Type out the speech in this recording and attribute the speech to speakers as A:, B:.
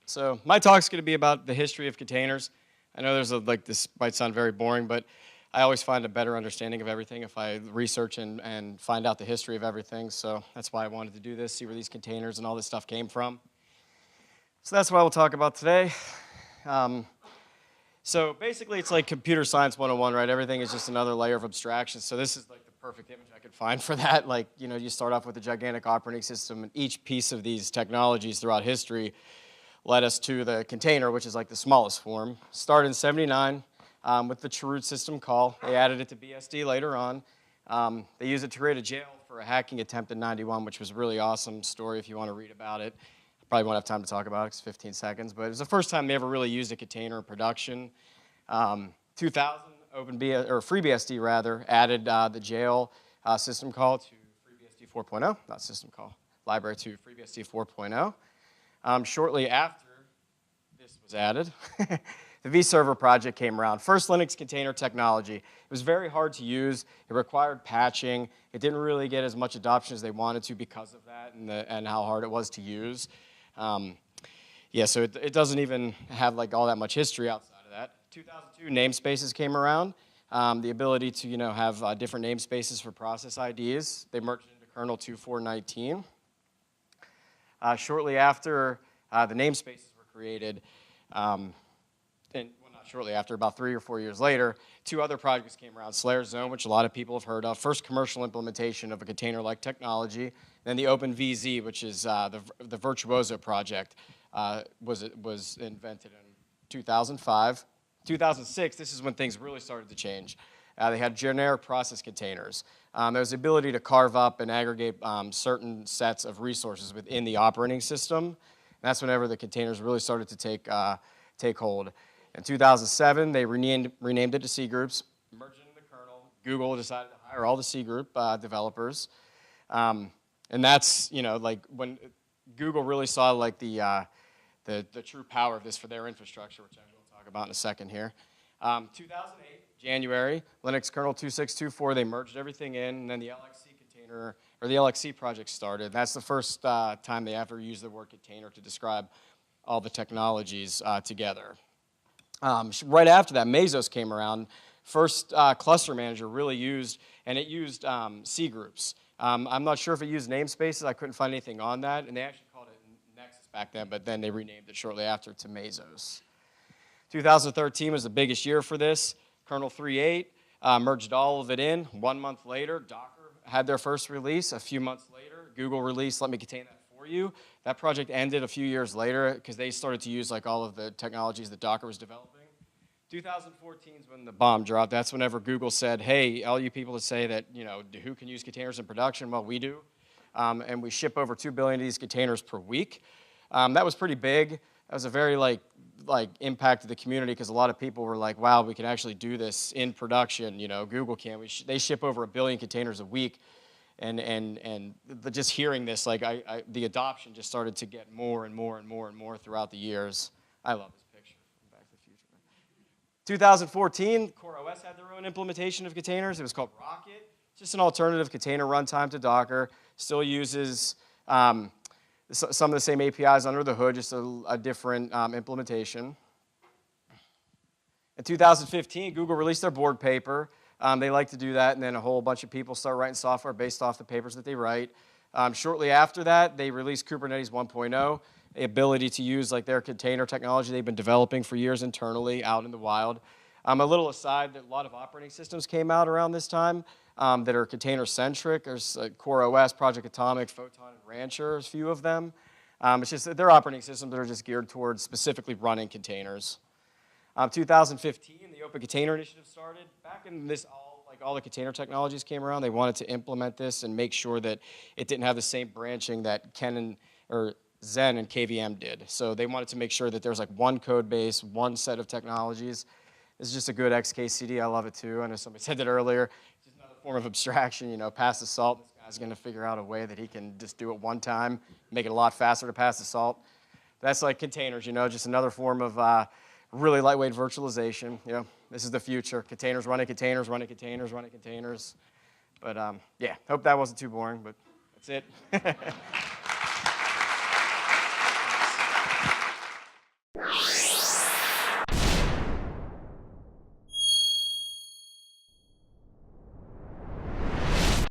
A: So my talk's going to be about the history of containers. I know this might sound very boring, but I always find a better understanding of everything if I research and find out the history of everything. So that's why I wanted to do this, see where these containers and all this stuff came from. So that's what we'll talk about today. So basically, it's like computer science 101, right? Everything is just another layer of abstraction. So this is like the perfect image I could find for that. Like, you start off with a gigantic operating system, and each piece of these technologies throughout history led us to the container, which is like the smallest form. Started in '79 with the chroot system call. They added it to BSD later on. They used it to create a jail for a hacking attempt in '91, which was a really awesome story if you want to read about it. Probably won't have time to talk about it, it's 15 seconds, but it was the first time they ever really used a container in production. 2000, FreeBSD rather, added the jail system call to FreeBSD 4.0, not system call, library to FreeBSD 4.0. Shortly after this was added, the vServer project came around. First Linux container technology. It was very hard to use. It required patching. It didn't really get as much adoption as they wanted to because of that and how hard it was to use. So it doesn't even have like all that much history outside of that. 2002, namespaces came around. The ability to have different namespaces for process IDs. They merged into kernel 2.4.19. Shortly after the namespaces were created, not shortly after, about 3 or 4 years later, 2 other projects came around. SlayerZone, which a lot of people have heard of, first commercial implementation of a container-like technology. Then the OpenVZ, which is the Virtuoso project, was invented in 2005. 2006, this is when things really started to change. They had generic process containers. There was the ability to carve up and aggregate certain sets of resources within the operating system. And that's whenever the containers really started to take hold. In 2007, they renamed it to C groups, merged it into the kernel. Google decided to hire all the C group developers. And that's, like when Google really saw like the true power of this for their infrastructure, which I will talk about in a second here. 2008, January, Linux kernel 2.6.2.4, they merged everything in, and then the LXC container, or the LXC project started. That's the first time they ever used the word container to describe all the technologies together. Right after that, Mesos came around. First cluster manager really used, and it used C groups. I'm not sure if it used namespaces. I couldn't find anything on that, and they actually called it Nexus back then, but then they renamed it shortly after to Mesos. 2013 was the biggest year for this. Kernel 3.8 merged all of it in. 1 month later, Docker had their first release. A few months later, Google released Let Me Contain That For You. That project ended a few years later because they started to use like all of the technologies that Docker was developing. 2014 is when the bomb dropped. That's whenever Google said, hey, all you people that say that, who can use containers in production? Well, we do. And we ship over 2 billion of these containers per week. That was pretty big. That was a very impact to the community because a lot of people were like, wow, we can actually do this in production. Google can. They ship over 1 billion containers a week. And just hearing this, the adoption just started to get more and more and more and more throughout the years. I love this picture from Back to the Future. 2014, CoreOS had their own implementation of containers. It was called Rocket. It's just an alternative container runtime to Docker. Still uses some of the same APIs under the hood, just a different implementation. In 2015, Google released their board paper. They like to do that, and then a whole bunch of people start writing software based off the papers that they write. Shortly after that, they released Kubernetes 1.0, the ability to use their container technology they've been developing for years internally out in the wild. A little aside, that a lot of operating systems came out around this time that are container-centric. There's CoreOS, Project Atomic, Photon, and Rancher, a few of them. It's just they're operating systems that are just geared towards specifically running containers. 2015, the Open Container Initiative started. Back in this, all the container technologies came around, they wanted to implement this and make sure that it didn't have the same branching that Zen and KVM did. So they wanted to make sure that there's one code base, one set of technologies. This is just a good XKCD. I love it too. I know somebody said that earlier. It's just another form of abstraction. Pass the salt. This guy's going to figure out a way that he can just do it one time, make it a lot faster to pass the salt. That's like containers. Just another form of really lightweight virtualization. This is the future. Containers running containers, running containers, running containers. But yeah, hope that wasn't too boring, but that's it.